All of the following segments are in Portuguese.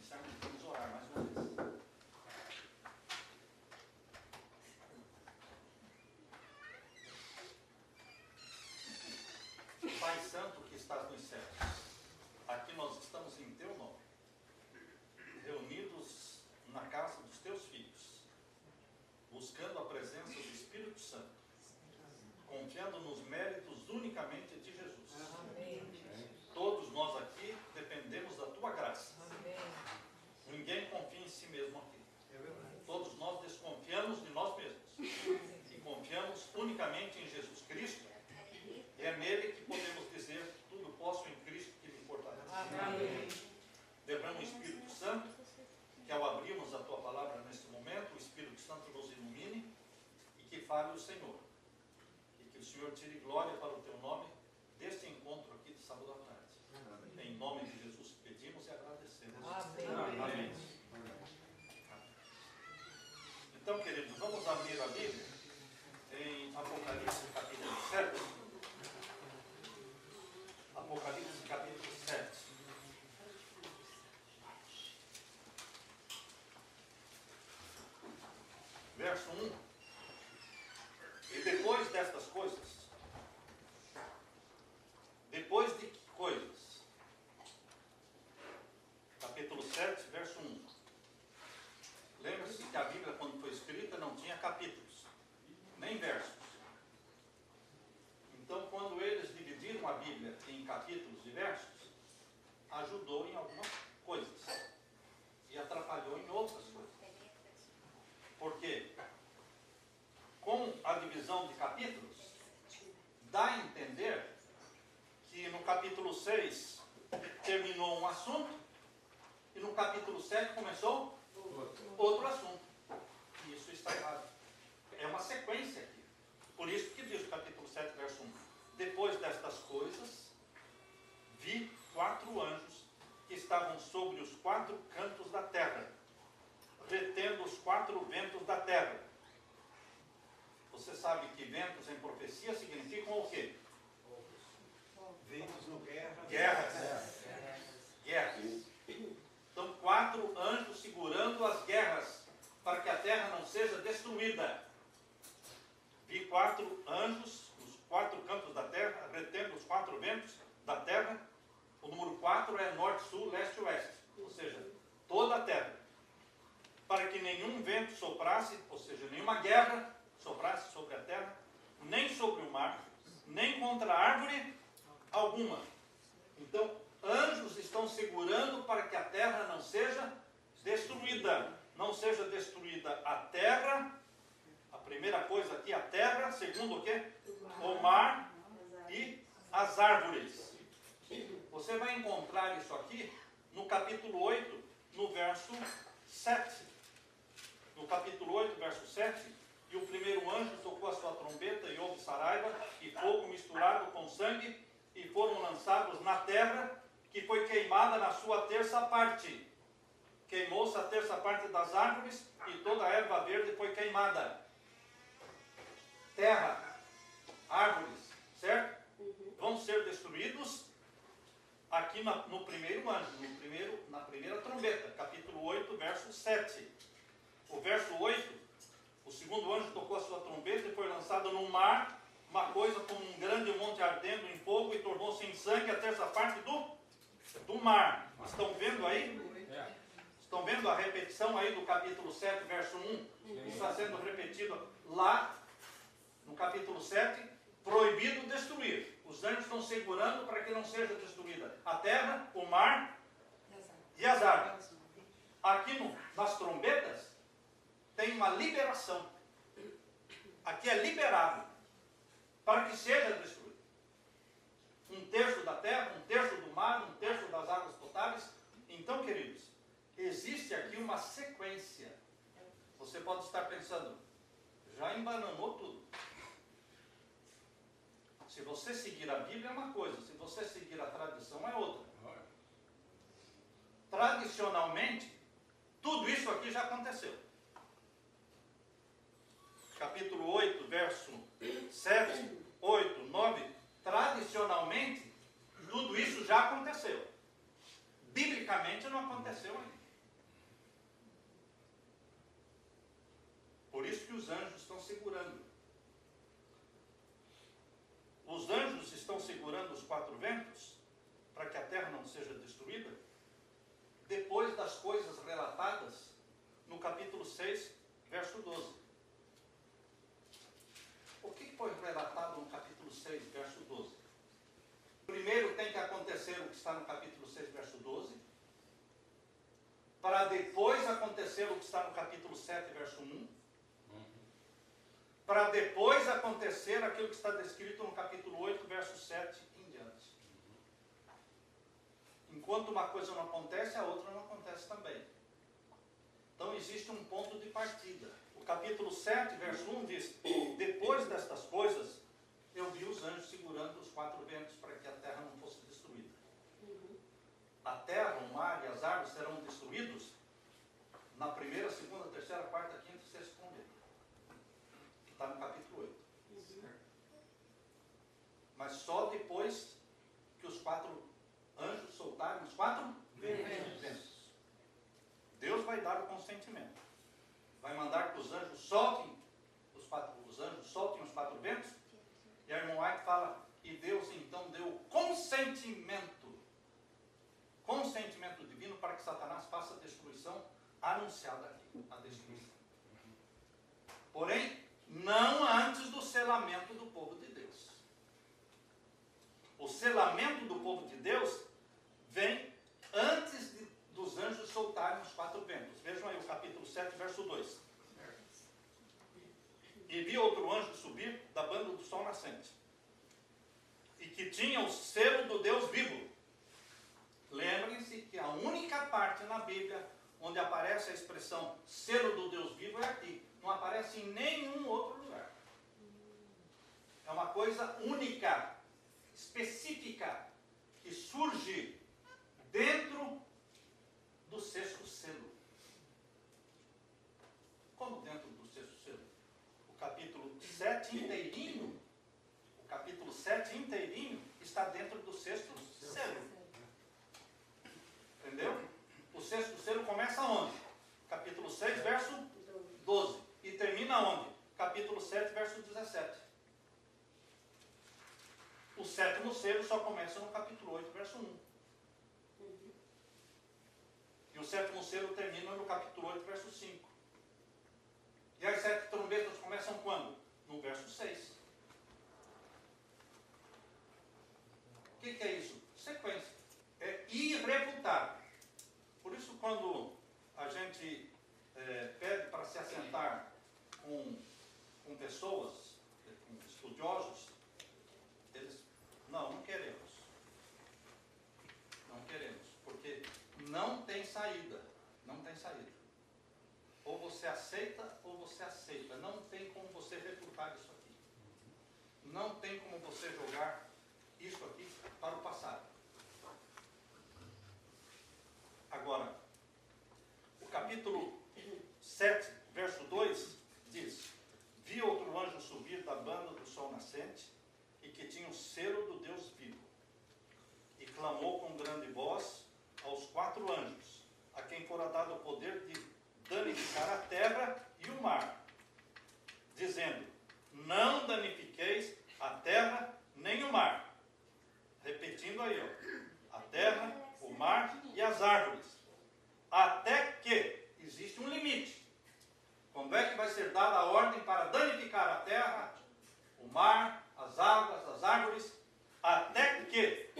iniciarmos, vamos orar mais uma vez. Pai Santo que estás nos céus, aqui nós estamos em Teu nome, reunidos na casa dos Teus filhos, buscando a presença do Espírito Santo, confiando nos méritos unicamente de Jesus. Amém. Todos nós aqui dependemos da Tua graça. Amém. Ninguém confia em si mesmo aqui. Todos nós desconfiamos de nós mesmos e confiamos unicamente em Jesus Cristo. E é nele que podemos dizer: tudo posso em Cristo que me fortalece. Amém. Lembramos o Espírito Santo, que ao abrirmos a Tua palavra neste momento, o Espírito Santo nos ilumine e que fale o Senhor. E que o Senhor tire glória para o Teu nome deste encontro aqui de sábado à tarde. Em nome de Jesus pedimos e agradecemos. Amém. Amém. Então, queridos, vamos abrir a Bíblia em Apocalipse capítulo 7. Apocalipse capítulo 7. Verso 1. E depois destas coisas, depois de que coisas? Capítulo 7, verso 1. Lembre-se que a Bíblia, quando foi escrita, não tinha capítulos, nem versos. Então, quando eles dividiram a Bíblia em capítulos e versos, ajudou em algumas coisas e atrapalhou em outras coisas. Por quê? Com a divisão de capítulos, dá a entender que no capítulo 6 terminou um assunto e no capítulo 7 começou outro assunto. E isso está errado. É uma sequência aqui. Por isso que diz o capítulo 7, verso 1. Depois destas coisas, vi 4 anjos que estavam sobre os 4 cantos da terra, retendo os 4 ventos da terra. Você sabe que ventos em profecia significam o quê? Ventos no guerra. Guerras. Guerras. Então, 4 anjos segurando as guerras, para que a terra não seja destruída. Vi 4 anjos, os 4 cantos da terra, retendo os 4 ventos da terra. O número 4 é norte, sul, leste e oeste. Ou seja, toda a terra. Para que nenhum vento soprasse, ou seja, nenhuma guerra soprasse sobre a terra, nem sobre o mar, nem contra árvore alguma. Então, anjos estão segurando para que a terra não seja destruída. Não seja destruída a terra. A primeira coisa aqui, a terra. Segundo o quê? O mar e as árvores. Você vai encontrar isso aqui no capítulo 8, no verso 7. No capítulo 8, verso 7, e o primeiro anjo tocou a sua trombeta e houve saraiva e fogo misturado com sangue, e foram lançados na terra, que foi queimada na sua terça parte. Queimou-se a terça parte das árvores, e toda a erva verde foi queimada. Terra, árvores, certo? Vão ser destruídos aqui no primeiro anjo, na primeira trombeta, capítulo 8, verso 7. O verso 8, o segundo anjo tocou a sua trombeta e foi lançado no mar, uma coisa como um grande monte ardendo em fogo, e tornou-se em sangue a terça parte do mar. Estão vendo aí? Estão vendo a repetição aí do capítulo 7, verso 1? Está sendo repetido lá no capítulo 7, proibido destruir. Os anjos estão segurando para que não seja destruída a terra, o mar e as árvores. Aqui nas trombetas tem uma liberação. Aqui é liberado para que seja destruído. 1/3 da terra, 1/3 do mar, 1/3 das águas potáveis. Então, queridos, existe aqui uma sequência. Você pode estar pensando, já embananou tudo. Se você seguir a Bíblia é uma coisa, se você seguir a tradição é outra. Tradicionalmente, tudo isso aqui já aconteceu. Capítulo 8, verso 7, 8, 9, tradicionalmente, tudo isso já aconteceu. Biblicamente não aconteceu ainda. Por isso que os anjos estão segurando. Os anjos estão segurando os 4 ventos para que a terra não seja destruída, depois das coisas relatadas no capítulo 6, verso 12. O que foi relatado no capítulo 6, verso 12? Primeiro tem que acontecer o que está no capítulo 6, verso 12, para depois acontecer o que está no capítulo 7, verso 1, para depois acontecer aquilo que está descrito no capítulo 8, verso 7 em diante. Enquanto uma coisa não acontece, a outra não acontece também. Então existe um ponto de partida. O capítulo 7, verso 1 diz: depois destas coisas, eu vi os anjos segurando os 4 ventos para que a terra não fosse destruída. A terra, o mar e as árvores serão destruídos na primeira, segunda, terceira, quarta, quinta e sexta condena. Que está no capítulo 8. Mas só depois que os 4 anjos soltarem os 4 ventos. Deus vai dar o consentimento. Vai mandar que os anjos soltem os 4 ventos. E a irmã White fala, e Deus então deu consentimento divino para que Satanás faça a destruição anunciada aqui, a destruição. Porém, não antes do selamento do povo de Deus. O selamento do povo de Deus vem antes dos anjos soltarem os 4 ventos. Vejam aí o capítulo 7, verso 2. E vi outro anjo subir da banda do sol nascente, e que tinha o selo do Deus vivo. Lembrem-se que a única parte na Bíblia onde aparece a expressão selo do Deus vivo é aqui. Não aparece em nenhum outro lugar. É uma coisa única, específica, que surge dentro do 6º selo. Como dentro do 6º selo? O capítulo 7 inteirinho está dentro do 6º selo. Entendeu? O 6º selo começa onde? Capítulo 6, verso 12. E termina onde? Capítulo 7, verso 17. O 7º selo só começa no capítulo 8, verso 1. E o 7º selo termina no capítulo 8, verso 5. E as 7 trombetas começam quando? No verso 6. O que é isso? Sequência. É irrefutável. Por isso, quando a gente pede para se assentar com pessoas, com estudiosos, eles, não queremos. Não queremos, porque não tem saída. Não tem saída. Ou você aceita, ou você aceita. Não tem como você refutar isso aqui. Não tem como você jogar isso aqui para o passado. Agora, o capítulo 7, verso 2, diz: vi outro anjo subir da banda do sol nascente, e que tinha o selo do Deus vivo, e clamou com grande voz aos 4 anjos, a quem fora dado o poder de danificar a terra e o mar, dizendo: não danifiqueis a terra nem o mar. Repetindo aí, ó, a terra, o mar e as árvores, até que existe um limite. Quando é que vai ser dada a ordem para danificar a terra, o mar, as águas, as árvores? Até que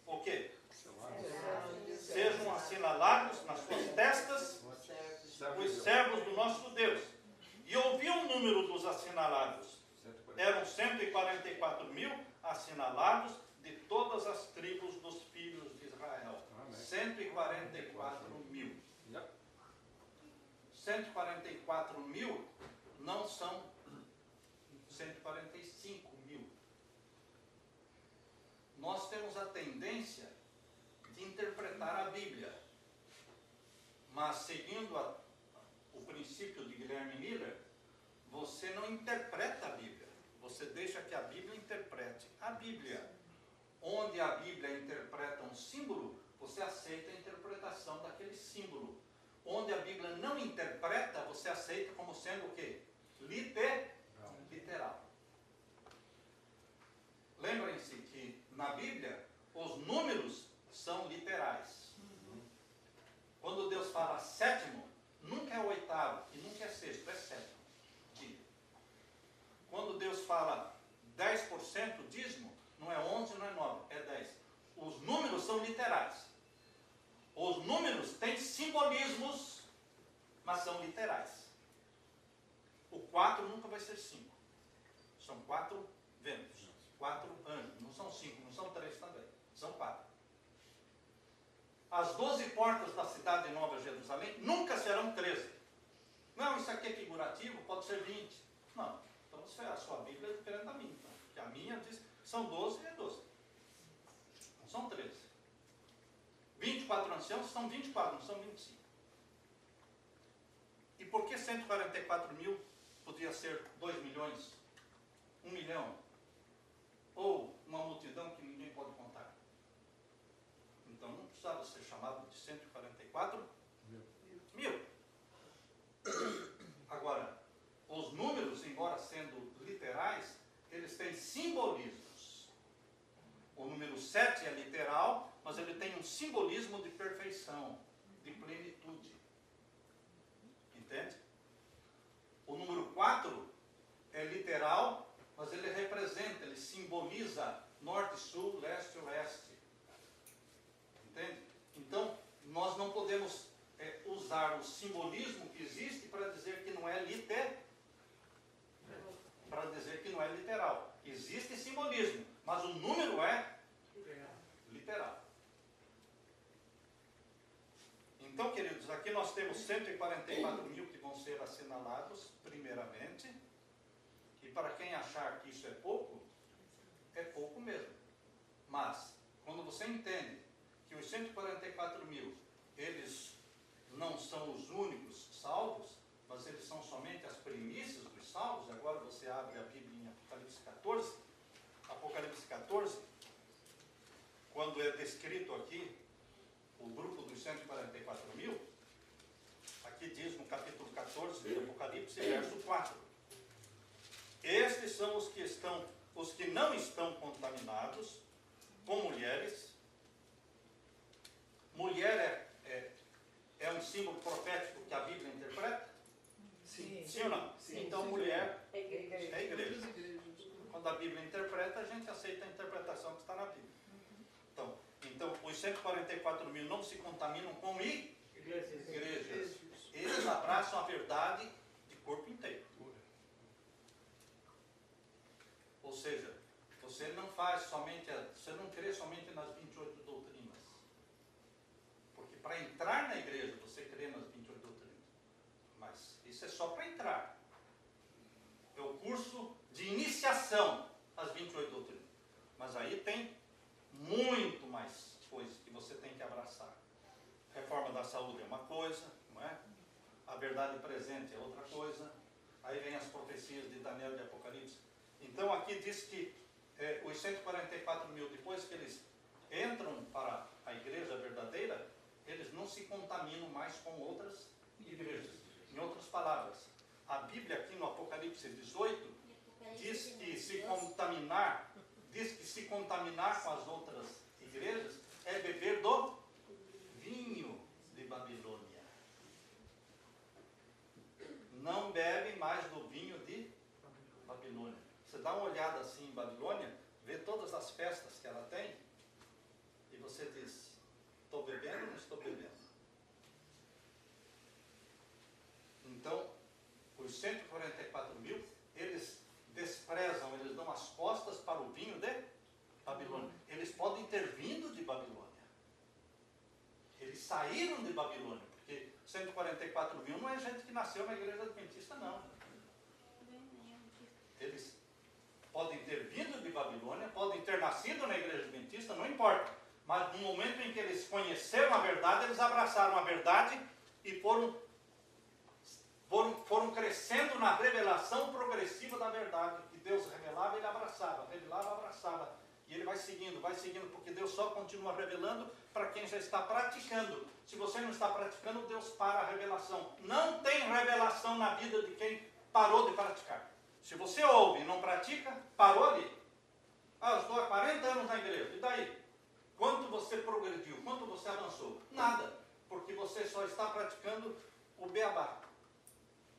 o quê? Sejam assinalados nas suas testas os servos do nosso Deus. E ouvi o número dos assinalados. Eram 144 mil assinalados de todas as tribos dos filhos de Israel. 144 mil. 144 mil não são 145 mil. Nós temos a tendência de interpretar a Bíblia, mas seguindo o princípio de Guilherme Miller, você não interpreta a Bíblia, você deixa que a Bíblia interprete a Bíblia. Onde a Bíblia interpreta um símbolo, você aceita a interpretação daquele símbolo. onde a Bíblia não interpreta, você aceita como sendo o quê? Literal. Lembrem-se que na Bíblia os números são literais. Quando Deus fala sétimo, nunca é o oitavo e nunca é sexto, é sétimo dia. Quando Deus fala 10% dízimo, não é 11, não é 9, é 10. Os números são literais. Os números têm simbolismos, mas são literais. O 4 nunca vai ser 5. São 4 ventos, 4 anjos. Não são 5, não são 3 também. São 4. As 12 portas da cidade de Nova Jerusalém nunca serão 13. Não, isso aqui é figurativo, pode ser 20. Não, então a sua Bíblia é diferente da minha. Então, porque a minha diz que são 12 e é 12. Não são 13. 24 anciãos são 24, não são 25. E por que 144 mil podia ser 2 milhões, 1 milhão? Ou uma multidão que ninguém pode contar? Então não precisava ser chamado de 144 mil. Agora, os números, embora sendo literais, eles têm simbolismos. O número 7 é literal, mas ele tem um simbolismo de perfeição, de plenitude. Entende? O número 4 é literal, mas ele representa, ele simboliza norte, sul, leste, oeste. Entende? Então, nós não podemos usar o simbolismo que existe para dizer que não é literal. Existe simbolismo, mas o número é literal. Então, queridos, aqui nós temos 144 mil que vão ser assinalados, primeiramente. E para quem achar que isso é pouco mesmo. Mas, quando você entende que os 144 mil, eles não são os únicos salvos, mas eles são somente as primícias dos salvos. Agora você abre a Bíblia em Apocalipse 14. Apocalipse 14, quando é descrito aqui o grupo dos 144 mil, aqui diz no capítulo 14 de Apocalipse, verso 4. Estes são os que não estão contaminados com mulheres. Mulher é um símbolo profético que a Bíblia interpreta? Sim. Sim ou não? Sim. Então Sim. mulher É igreja. Quando a Bíblia interpreta, a gente aceita a interpretação que está na Bíblia. Então os 144 mil não se contaminam com igrejas. Eles abraçam a verdade de corpo inteiro. Ou seja, você não crê somente nas 28 doutrinas. Porque para entrar na igreja, você crê nas 28 doutrinas. Mas isso é só para entrar. É o curso de iniciação às 28 doutrinas. Mas aí tem muito mais coisas que você tem que abraçar. Reforma da saúde é uma coisa, não é? A verdade presente é outra coisa. Aí vem as profecias de Daniel e de Apocalipse. Então aqui diz que os 144 mil, depois que eles entram para a igreja verdadeira, eles não se contaminam mais com outras igrejas. Em outras palavras, a Bíblia aqui no Apocalipse 18 diz que se contaminar com as outras igrejas é beber do vinho de Babilônia. Não bebe mais do vinho de Babilônia. Você dá uma olhada assim em Babilônia, vê todas as festas que ela tem, e você diz, estou bebendo ou não estou bebendo? Então, os 144 mil, eles desprezam, eles dão as costas para o vinho de Babilônia. Eles podem ter vindo de Babilônia. Eles saíram de Babilônia, porque 144 mil não é gente que nasceu na igreja adventista, não. Eles podem ter vindo de Babilônia, podem ter nascido na igreja adventista, não importa. Mas no momento em que eles conheceram a verdade, eles abraçaram a verdade e foram crescendo na revelação progressiva da verdade. Que Deus revelava, ele abraçava, revelava, abraçava. E ele vai seguindo, porque Deus só continua revelando para quem já está praticando. Se você não está praticando, Deus para a revelação. Não tem revelação na vida de quem parou de praticar. Se você ouve e não pratica, parou ali. Eu estou há 40 anos na igreja, e daí? Quanto você progrediu? Quanto você avançou? Nada, porque você só está praticando o beabá.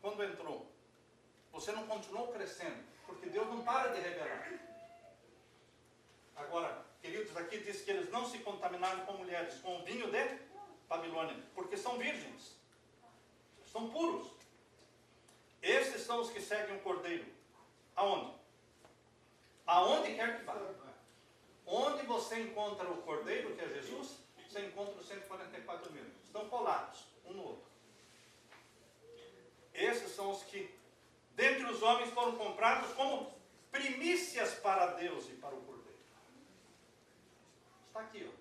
Quando entrou, você não continuou crescendo, porque Deus não para de revelar. Agora, queridos, aqui diz que eles não se contaminaram com mulheres, com o vinho de Babilônia, porque são virgens, são puros. Esses são os que seguem o Cordeiro. Aonde? Aonde quer que vá. Onde você encontra o Cordeiro, que é Jesus, você encontra os 144 mil. Estão colados, um no outro. Esses são os que, dentre os homens, foram comprados como primícias para Deus e para o Cordeiro. Está aqui, ó.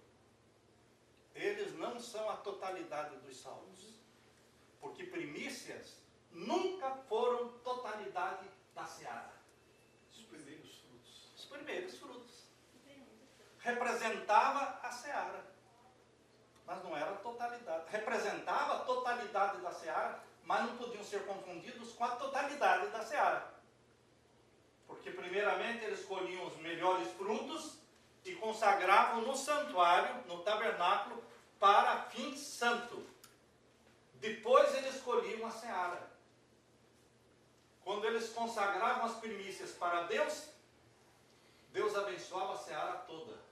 Eles não são a totalidade dos salvos. Porque primícias nunca foram totalidade da seara. Os primeiros frutos. Os primeiros frutos. Representava a seara. Mas não era a totalidade. Representava a totalidade da seara, mas não podiam ser confundidos com a totalidade da seara. Porque primeiramente eles colhiam os melhores frutos e consagravam no santuário, no tabernáculo, para fim santo. Depois eles colhiam a seara. Quando eles consagravam as primícias para Deus, Deus abençoava a seara toda.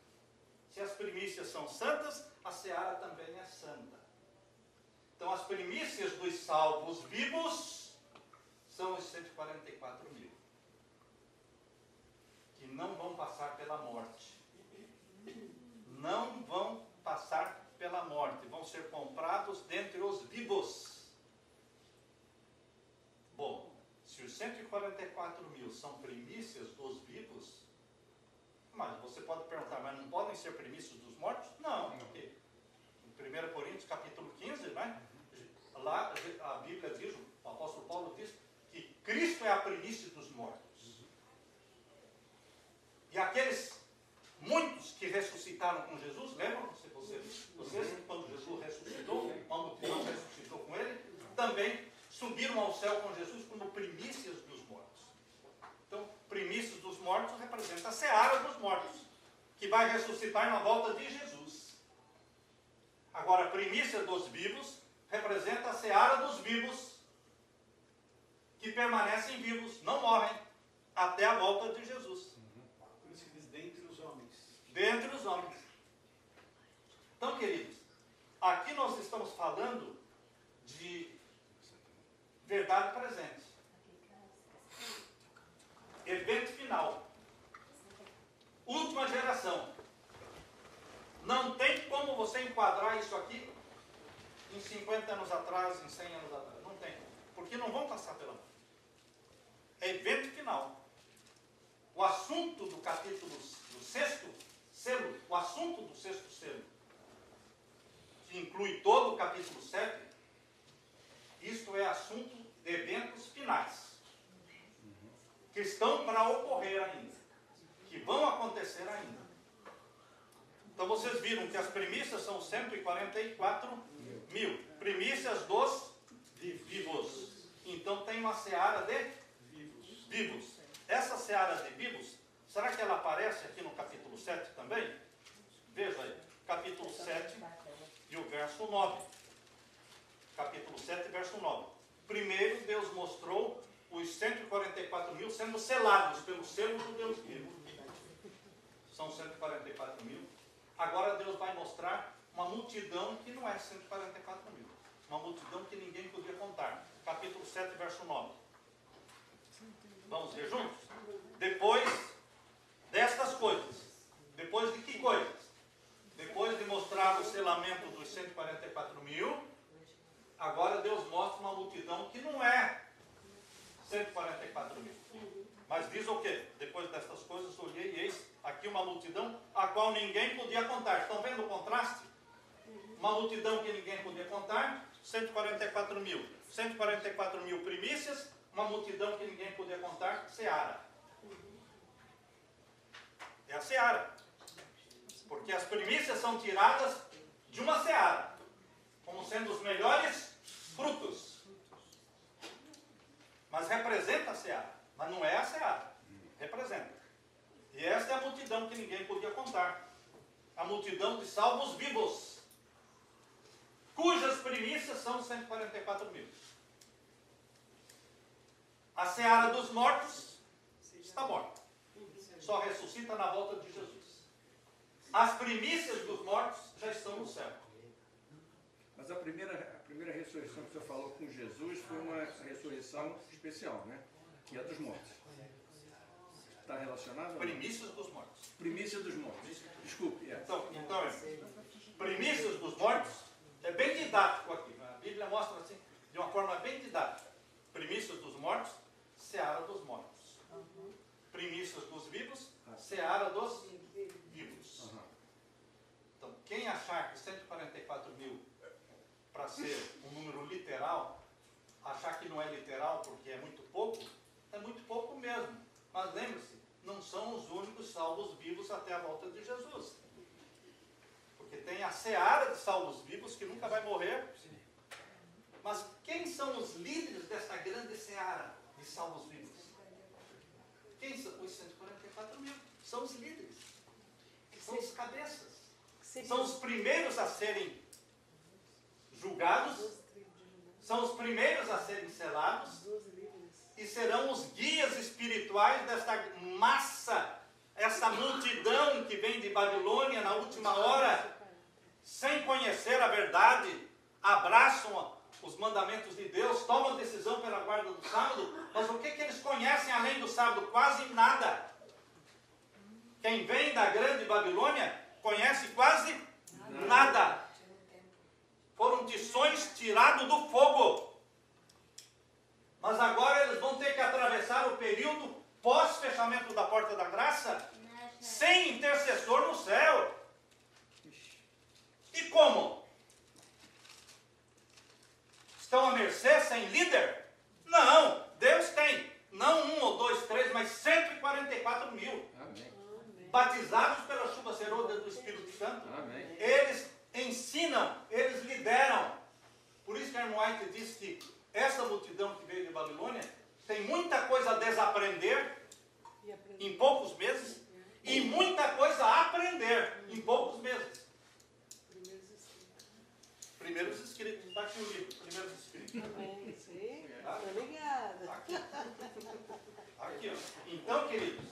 Se as primícias são santas, a seara também é santa. Então as primícias dos salvos vivos são os 144 mil. Que não vão passar pela morte. Não vão passar pela morte. Vão ser comprados dentre os vivos. Bom, se os 144 mil são primícias dos vivos, mas você pode perguntar, mas não podem ser primícias dos mortos? Não, porque em 1 Coríntios capítulo 15, né? Lá a Bíblia diz, o apóstolo Paulo diz, que Cristo é a primícia dos mortos. E aqueles muitos que ressuscitaram com Jesus, lembram-se vocês que quando Jesus ressuscitou, uma multidão ressuscitou com ele, também subiram ao céu com Jesus como primícias dos mortos. Então, primícias dos mortos representa a seara dos mortos, que vai ressuscitar na volta de Jesus. Agora, primícia dos vivos representa a seara dos vivos, que permanecem vivos, não morrem, até a volta de Jesus. Por isso que diz dentre os homens. Dentre os homens. Então, queridos, aqui nós estamos falando de verdade presente. Evento final. Última geração. Não tem como você enquadrar isso aqui em 50 anos atrás, em 100 anos atrás. Não tem. Porque não vão passar pela mão. É evento final. O assunto do capítulo do 6º selo, o assunto do 6º selo, que inclui todo o capítulo 7, isto é assunto de eventos finais, que estão para ocorrer ainda, que vão acontecer ainda. Então vocês viram que as primícias são 144 mil, primícias dos vivos. Então tem uma seara de vivos. Essa seara de vivos, será que ela aparece aqui no capítulo 7 também? Veja aí, capítulo 7 e o verso 9. Capítulo 7, verso 9. Primeiro Deus mostrou os 144 mil sendo selados pelo selo do Deus vivo. São 144 mil. Agora Deus vai mostrar uma multidão que não é 144 mil. Uma multidão que ninguém podia contar. Capítulo 7, verso 9. Vamos ver juntos? Depois destas coisas. Depois de que coisas? Depois de mostrar o selamento dos 144 mil, agora Deus mostra uma multidão que não é 144 mil. Mas diz o quê? Depois destas coisas olhei e eis aqui uma multidão a qual ninguém podia contar. Estão vendo o contraste? Uma multidão que ninguém podia contar, 144 mil. 144 mil primícias, uma multidão que ninguém podia contar, seara. É a seara. Porque as primícias são tiradas de uma seara, como sendo os melhores frutos. Mas representa a seara. Mas não é a seara. Representa. E esta é a multidão que ninguém podia contar. A multidão de salvos vivos, cujas primícias são 144 mil. A seara dos mortos está morta. Só ressuscita na volta de Jesus. As primícias dos mortos já estão no céu. Mas a primeira ressurreição que o senhor falou com Jesus foi uma ressurreição especial, né? Que é dos mortos. Está relacionado? Primícias dos mortos. Primícia dos mortos. Desculpe. É. Então, primícias dos mortos é bem didático aqui. A Bíblia mostra assim, de uma forma bem didática. Primícias dos mortos, seara dos mortos. Primícias dos vivos, seara dos vivos. Então, quem achar que 144 mil, para ser um número literal, achar que não é literal porque é muito pouco mesmo. Mas lembre-se, não são os únicos salvos vivos até a volta de Jesus. Porque tem a seara de salvos vivos que nunca vai morrer. Mas quem são os líderes dessa grande seara de salvos vivos? Quem são? Os 144 mil. São os líderes. São os cabeças. São os primeiros a serem julgados. São os primeiros a serem selados. E serão os guias espirituais desta massa, essa multidão que vem de Babilônia na última hora, sem conhecer a verdade, abraçam os mandamentos de Deus, tomam decisão pela guarda do sábado, mas o que eles conhecem além do sábado? Quase nada. Quem vem da grande Babilônia conhece quase nada. Foram tições tirados do fogo. Mas agora eles vão ter que atravessar o período pós-fechamento da porta da graça sem intercessor no céu. E como? Estão à mercê sem líder? Não, Deus tem. Não 1 ou 2, 3, mas 144 mil. Amém. Batizados pela chuva serôdia do Espírito Santo. Amém. Eles ensinam, eles lideram. Por isso que a irmã White diz que essa multidão que veio de Babilônia tem muita coisa a desaprender em poucos meses e muita coisa a aprender em poucos meses. Primeiros escritos. Está aqui o livro, Primeiros Escritos. Amém. Sim. Tô ligada. Aqui, ó. Então, queridos,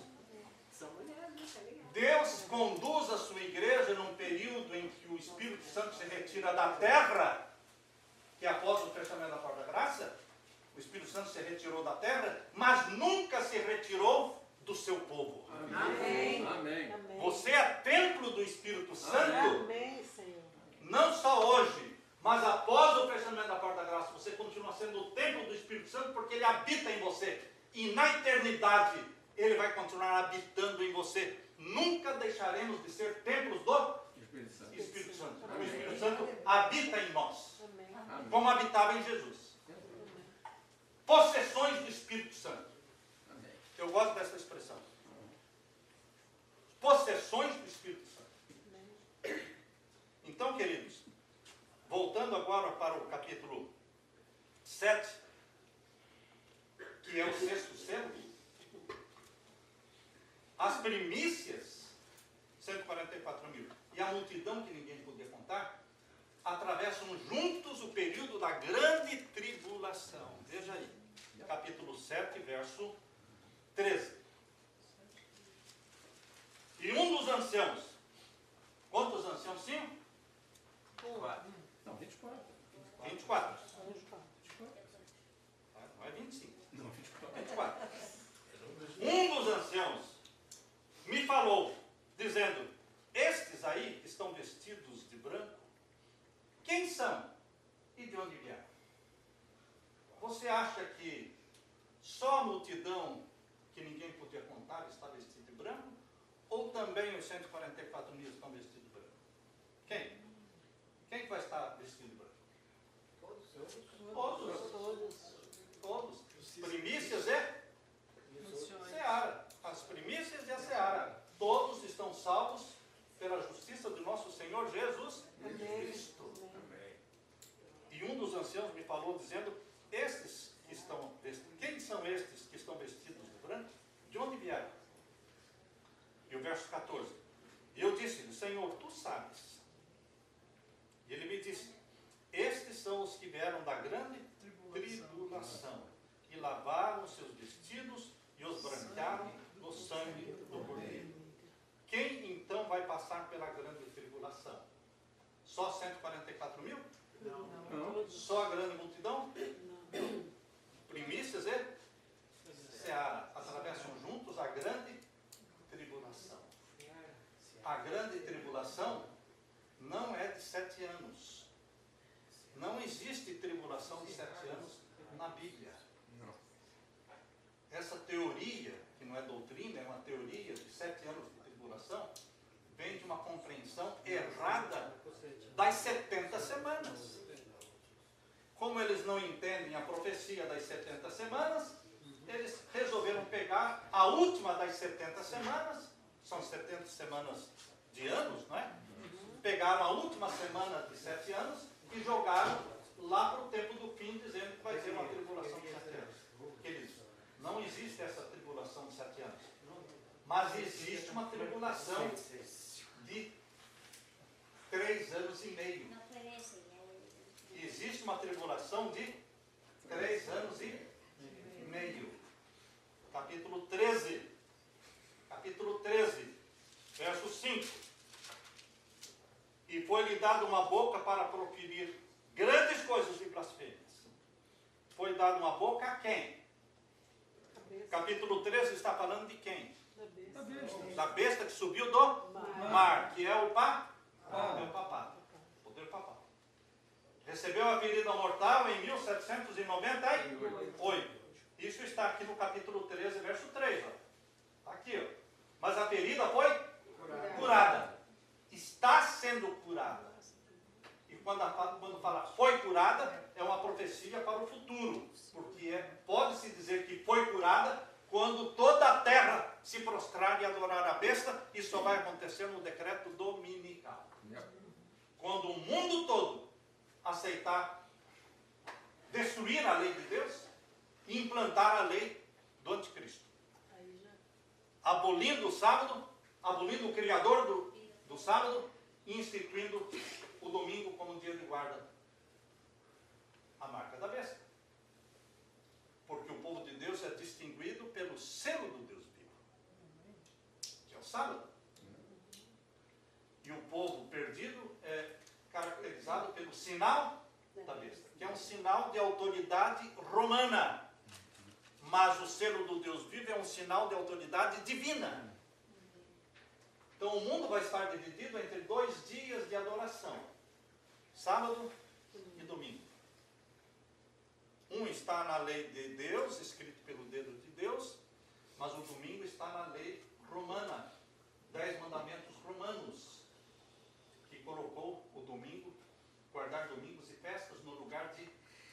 Deus conduz a sua igreja num período em que o Espírito Santo se retira da terra, que após o fechamento da porta da graça, o Espírito Santo se retirou da terra, mas nunca se retirou do seu povo. Amém. Amém. Você é templo do Espírito Santo, Amém, Senhor. não só hoje, mas após o fechamento da porta da graça, você continua sendo o templo do Espírito Santo, porque ele habita em você. E na eternidade, ele vai continuar habitando em você. Nunca deixaremos de ser templos do Espírito Santo. Espírito Santo. O Espírito Santo habita em nós, Amém. como habitava em Jesus. Possessões do Espírito Santo. Amém. Eu gosto dessa expressão. Possessões do Espírito Santo. Então, queridos, voltando agora para o capítulo 7, que é o sexto selo, as primícias, 144 mil, e a multidão que ninguém podia contar, atravessam juntos o período da grande tribulação. Veja aí, capítulo 7, verso 13. E um dos anciãos, quantos anciãos tinham? 4. Não, 24. 24. Não é 25. Não, 24. 24. Um dos anciãos me falou, dizendo: estes aí estão vestidos de branco. Quem são e de onde vieram? Você acha que só a multidão que ninguém podia contar está vestida de branco? Ou também os 144 mil estão vestidos de branco? Quem? Quem que vai estar vestido de branco? Todos. Primícias e seara. As primícias e a seara. Todos estão salvos pela justiça continuou dizendo, estes que estão vestidos, quem são estes que estão vestidos de branco? De onde vieram? E o verso 14. E eu disse-lhe, Senhor, tu sabes. E ele me disse, estes são os que vieram da grande tribulação e lavaram seus vestidos e os branquearam no sangue do Cordeiro. Quem então vai passar pela grande tribulação? Só 144 mil? Não. Só a grande multidão? Primícias e seara atravessam juntos a grande tribulação. A grande tribulação não é de 7 anos. Não existe tribulação de 7 anos na Bíblia. Não. Essa teoria, que não é doutrina, é uma teoria de 7 anos de tribulação, vem de uma compreensão errada das 70 semanas. Como eles não entendem a profecia das 70 semanas, eles resolveram pegar a última das 70 semanas, são 70 semanas de anos, não é? Pegaram a última semana de 7 anos e jogaram lá para o tempo do fim, dizendo que vai ter uma tribulação de 7 anos. Queridos, não existe essa tribulação de 7 anos. Mas existe uma tribulação de 3 anos e meio. Existe uma tribulação de 3 anos e meio. Capítulo 13. Capítulo 13, verso 5. E foi-lhe dada uma boca para proferir grandes coisas e blasfêmias. Foi dada uma boca a quem? Capítulo 13 está falando de quem? Da besta que subiu do mar, que é o papado. Poder papal. Recebeu a ferida mortal em 1798. Isso está aqui no capítulo 13, verso 3. Está aqui, ó. Mas a ferida foi curada. Está sendo curada. E quando fala foi curada, é uma profecia para o futuro. Porque pode-se dizer que foi curada quando toda a terra se prostrar e adorar a besta. Isso só vai acontecer no decreto dominical. Quando o mundo todo aceitar destruir a lei de Deus e implantar a lei do anticristo. Abolindo o sábado, abolindo o criador do sábado e instituindo o domingo como dia de guarda. A marca da besta. Porque o povo de Deus é distinguido pelo selo do Deus vivo, que é o sábado. E o povo perdido é caracterizado pelo sinal da besta, que é um sinal de autoridade romana. Mas o selo do Deus vivo é um sinal de autoridade divina. Então o mundo vai estar dividido entre 2 dias de adoração. Sábado e domingo. Um está na lei de Deus, escrito pelo dedo de Deus, mas o domingo está na lei romana. 10 mandamentos romanos, que colocou o domingo, guardar domingos e festas, no lugar de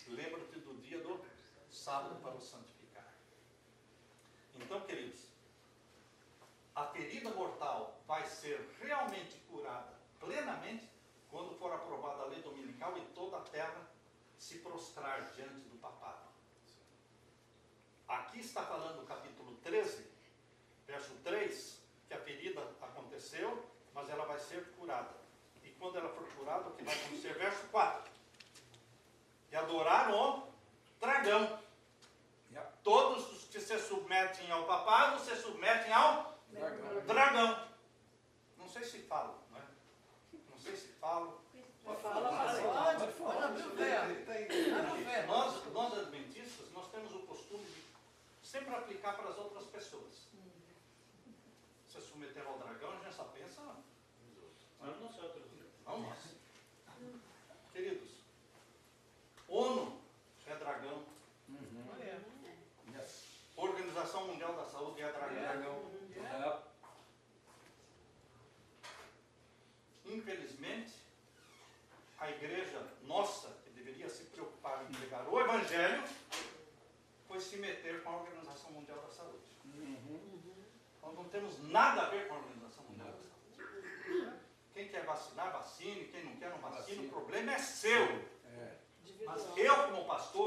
lembra-te do dia do sábado para o santificar. Então, queridos, a ferida mortal vai ser realmente curada plenamente quando for aprovada a lei dominical e toda a terra se prostrar diante do papado. Aqui está falando o capítulo 13, verso 3, que a ferida aconteceu, mas ela vai ser curada. E quando ela for curada, o que vai acontecer? Verso 4. E adoraram o dragão. Todos os que se submetem ao papado se submetem ao dragão. Não sei se falo, não é? Não sei se falo. Nós adventistas, nós temos o costume de sempre aplicar para as outras pessoas. Se submeter ao dragão, a gente só pensa não nós. Queridos, ONU é dragão. Organização Mundial da Saúde é dragão. Infelizmente, a igreja nossa, que deveria se preocupar em pregar o Evangelho, foi se meter com a Organização Mundial da Saúde. Nós não temos nada a ver com a Organização Mundial da Saúde. Quem quer vacinar, vacine. Quem não quer, não vacine. O problema é seu. Mas eu, como pastor,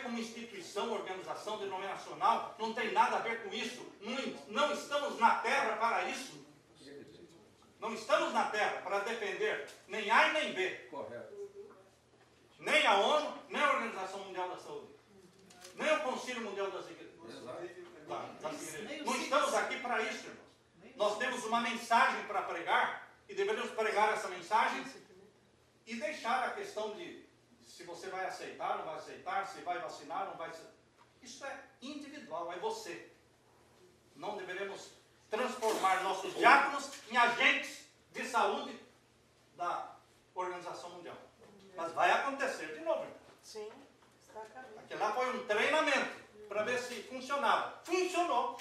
como instituição, organização denominacional, não tem nada a ver com isso. Não estamos na terra para isso. Não estamos na terra para defender nem A e nem B. Correto. Nem a ONU, nem a Organização Mundial da Saúde. Nem o Concílio Mundial das Igrejas. Não estamos aqui para isso, irmãos. Nós temos uma mensagem para pregar e devemos pregar essa mensagem e deixar a questão de se você vai aceitar, não vai aceitar, se vai vacinar, não vai. Isso é individual, é você. Não deveremos transformar nossos diáconos em agentes de saúde da Organização Mundial. Mas vai acontecer de novo, irmão. Sim, está acabando. Aquilo lá foi um treinamento para ver se funcionava. Funcionou.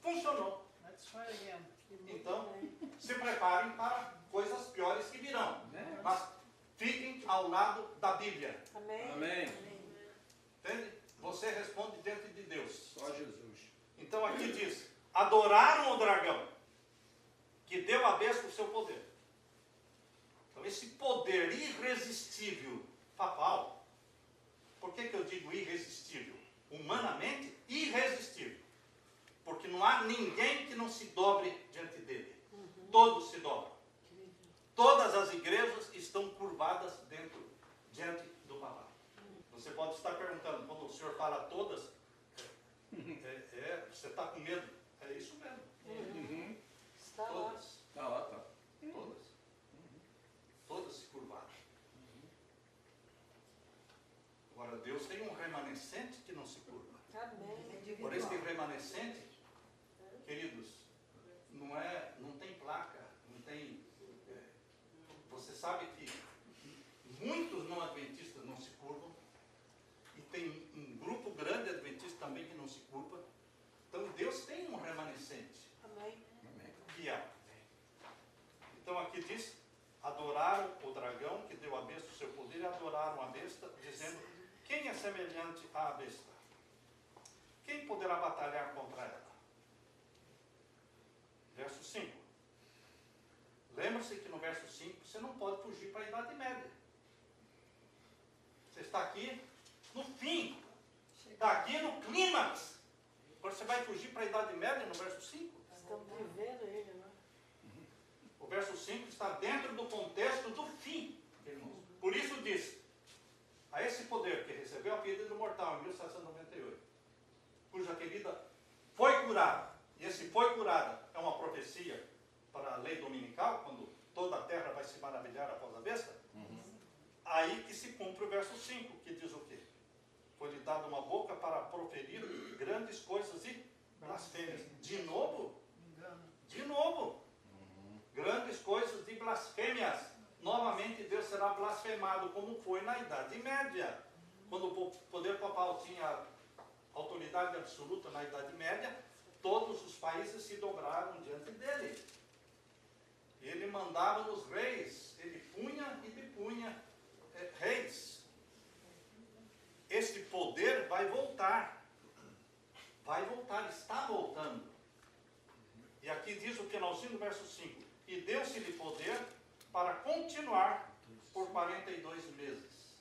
Funcionou. Let's try again. Então, se preparem para coisas piores que virão. Mas fiquem ao lado da Bíblia. Amém. Amém. Entende? Você responde diante de Deus. Só Jesus. Então aqui diz, adoraram o dragão, que deu à besta o seu poder. Então esse poder irresistível, papal, por que eu digo irresistível? Humanamente, irresistível. Porque não há ninguém que não se dobre diante dele. Todos se dobram. Todas as igrejas estão curvadas diante do papado. Você pode estar perguntando, quando o senhor fala todas, você está com medo? É isso mesmo. Uhum. Está lá. Todas. Tá lá, tá. Todas. Todas se curvaram. Agora, Deus tem um remanescente que não se curva. Amém. Por esse remanescente, queridos, não tem placa, não tem. Você sabe que muitos não adventistas não se curvam, e tem um grupo grande de adventistas também que não se curva. Então Deus tem um remanescente Amém. fiel. Então aqui diz, adoraram o dragão que deu à besta o seu poder e adoraram a besta, dizendo, quem é semelhante à besta? Quem poderá batalhar contra ela? Verso 5. Lembra-se que no verso 5 você não pode fugir para a Idade Média. Você está aqui no fim. Está aqui no clímax. Agora você vai fugir para a Idade Média no verso 5? Estamos vivendo ele, né? O verso 5 está dentro do contexto do fim, irmãos. Por isso diz, a esse poder que recebeu a ferida do mortal em 1798, cuja ferida foi curada, e esse foi curada é uma profecia para a lei dominical, quando toda a terra vai se maravilhar após a besta, aí que se cumpre o verso 5, que diz o quê? Foi-lhe dada uma boca para proferir grandes coisas e blasfêmias. De novo? De novo. Grandes coisas de blasfêmias. Novamente Deus será blasfemado, como foi na Idade Média. Quando o poder papal tinha autoridade absoluta na Idade Média, todos os países se dobraram diante dele. Ele mandava nos reis, ele punha e depunha reis. Esse poder vai voltar. Vai voltar, está voltando. E aqui diz o finalzinho do verso 5. E deu-se-lhe poder para continuar por 42 meses.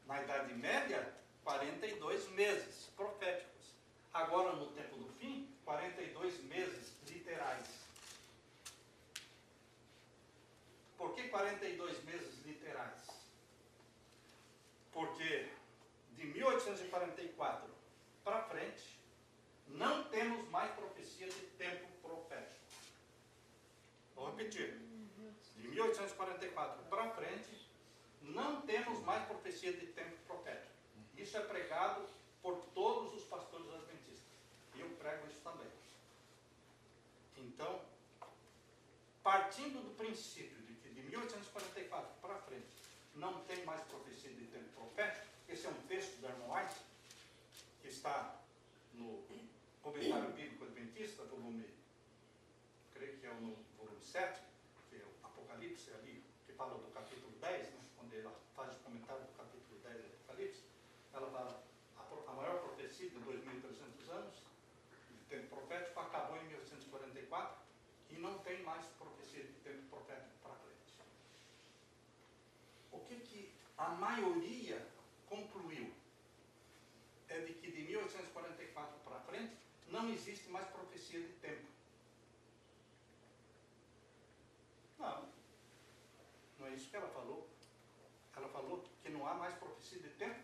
Na Idade Média, 42 meses proféticos. Agora, no tempo do fim, 42 meses literais. Por que 42 meses literais? Porque de 1844 para frente, não temos mais profecia de tempo profético. Vou repetir. De 1844 para frente, não temos mais profecia de tempo profético. Isso é pregado por todos os pastores adventistas. E eu prego isso também. Então, partindo do princípio de que de 1844 para frente não tem mais profecia de tempo profético, esse é um texto da irmã White, que está no Comentário Bíblico Adventista, volume, creio que é no volume 7, que é o Apocalipse ali, que fala do capítulo 10, né, quando ela faz o comentário do capítulo 10 do Apocalipse, ela fala, a maior profecia de 2.300 anos, de tempo profético, acabou em 1844, e não tem mais profecia de tempo profético para frente. O que a maioria concluiu é de que de 1844 para frente não existe mais profecia de tempo. Não é isso que ela falou. Ela falou que não há mais profecia de tempo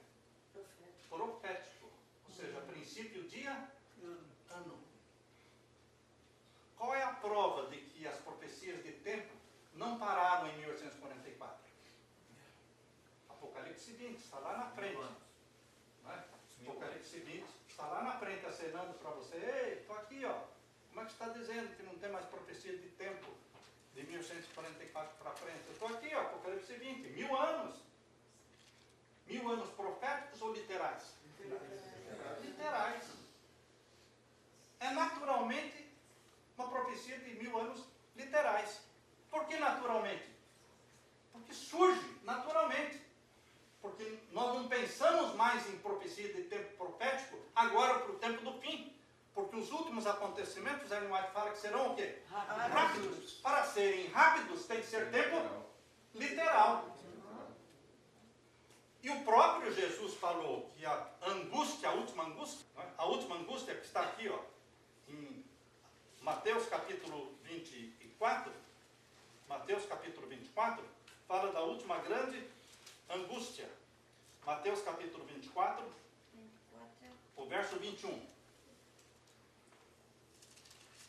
profético. Ou seja, princípio, dia, ano. Qual é a prova de que as profecias de tempo não pararam em 1844? Apocalipse 20, está lá na frente. Não é? Apocalipse 20 está lá na frente, acenando para você. Ei, estou aqui, ó. Como é que está dizendo que não tem mais profecia de tempo de 1144 para frente? Eu estou aqui, ó, Apocalipse 20, 1000 anos. 1000 anos proféticos ou literais? Literais. É naturalmente uma profecia de 1000 anos literais. Por que naturalmente? Porque surge naturalmente. Porque nós não pensamos mais em profecia de tempo profético agora para o tempo do fim. Porque os últimos acontecimentos, Ellen White fala que serão o quê? Rápidos. Para serem rápidos tem que ser tempo literal. E o próprio Jesus falou que a angústia, a última angústia que está aqui, ó, em Mateus capítulo 24, Mateus capítulo 24, fala da última grande angústia. Mateus capítulo 24, o verso 21.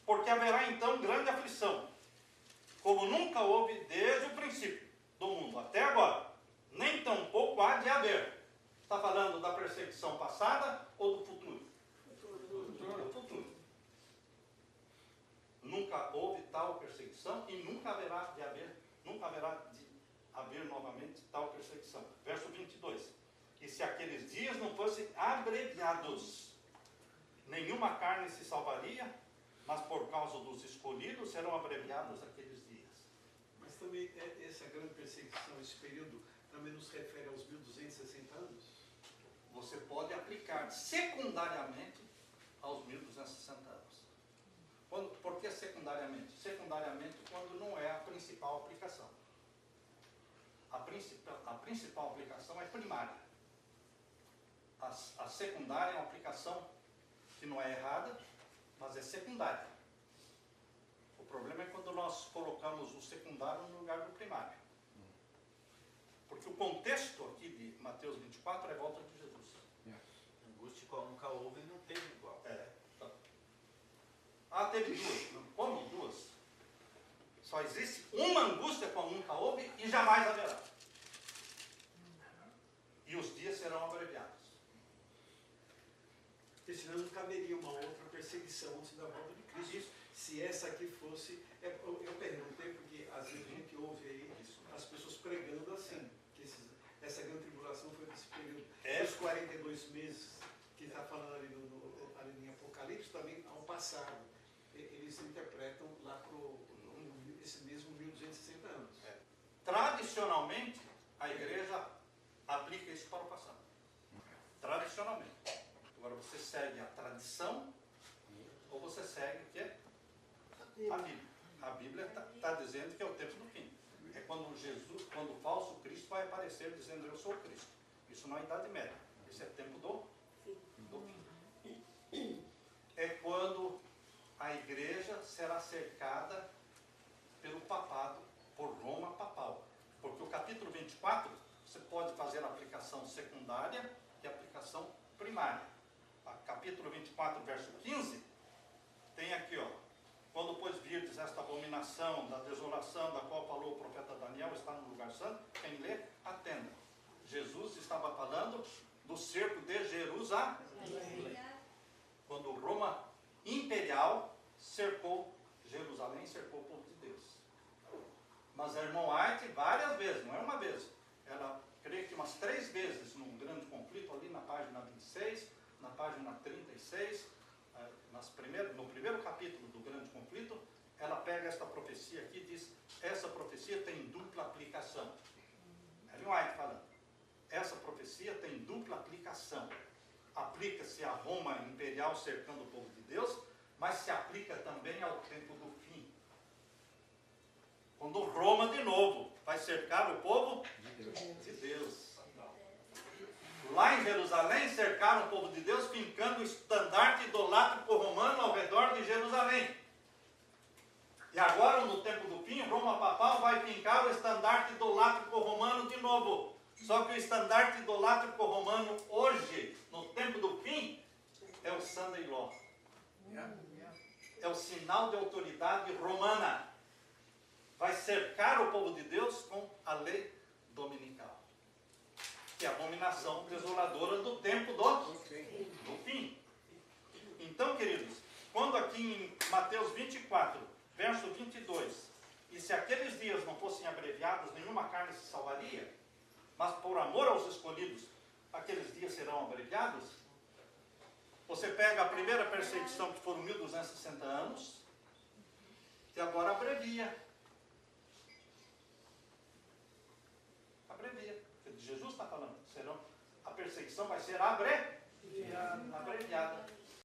Porque haverá então grande aflição, como nunca houve desde o princípio do mundo até agora, nem tampouco há de haver. Está falando da perseguição passada ou do futuro? Do futuro. Nunca houve tal perseguição e nunca haverá de haver novamente tal perseguição. Verso 22. E se aqueles dias não fossem abreviados, nenhuma carne se salvaria, mas por causa dos escolhidos serão abreviados aqueles dias. Mas também essa grande perseguição, esse período, também nos refere aos 1260 anos? Você pode aplicar secundariamente aos 1260 anos. Por que secundariamente? Secundariamente quando não é a principal aplicação. A principal aplicação é primária. A secundária é uma aplicação que não é errada, mas é secundária. O problema é quando nós colocamos o secundário no lugar do primário. Porque o contexto aqui de Mateus 24 é a volta de Jesus. Angústia qual nunca houve e não teve igual. Teve duas. Como duas? Só existe uma angústia qual nunca houve e jamais haverá. E os dias serão abreviados. Porque senão não caberia uma outra perseguição antes da volta de Cristo. Isso. Se essa aqui fosse... Eu perguntei porque às vezes a gente ouve aí as pessoas pregando assim, que essa grande tribulação foi nesse período. Os 42 meses que está falando ali, ali em Apocalipse, também ao passado. Eles interpretam lá para esse mesmo 1260 anos. Tradicionalmente, a igreja aplica isso para o passado. Tradicionalmente. Agora, você segue a tradição ou você segue o quê? A Bíblia. A Bíblia está dizendo que é o tempo do fim. É quando o falso Cristo vai aparecer dizendo eu sou o Cristo. Isso não é Idade Média. Isso é tempo do fim. É quando a igreja será cercada pelo papado, por Roma papal. Porque o capítulo 24, você pode fazer a aplicação secundária e a aplicação primária. Capítulo 24, verso 15, tem aqui, ó. Quando, pois, virdes esta abominação da desolação da qual falou o profeta Daniel, está no lugar santo, quem lê, atenda. Jesus estava falando do cerco de Jerusalém. Quando Roma imperial cercou Jerusalém, cercou o povo de Deus. Mas a irmã White, várias vezes, não é uma vez, ela creio que umas 3 vezes num grande conflito, ali na página 26, na página 36, no primeiro capítulo do grande conflito, ela pega esta profecia aqui e diz, essa profecia tem dupla aplicação. Ellen White falando, essa profecia tem dupla aplicação. Aplica-se a Roma imperial cercando o povo de Deus, mas se aplica também ao tempo do fim. Quando Roma de novo vai cercar o povo de Deus. lá em Jerusalém, cercaram o povo de Deus, fincando o estandarte idolátrico romano ao redor de Jerusalém. E agora, no tempo do fim, Roma papal vai fincar o estandarte idolátrico romano de novo. Só que o estandarte idolátrico romano hoje, no tempo do fim, é o Sunday Law. É o sinal de autoridade romana. Vai cercar o povo de Deus com a lei dominical, que é a abominação desoladora do tempo do fim. Então, queridos, quando aqui em Mateus 24, verso 22, e se aqueles dias não fossem abreviados, nenhuma carne se salvaria, mas por amor aos escolhidos, aqueles dias serão abreviados. Você pega a primeira perseguição, que foram 1260 anos, e agora abrevia. Abrevia. Jesus está falando, a perseguição vai ser abreviada.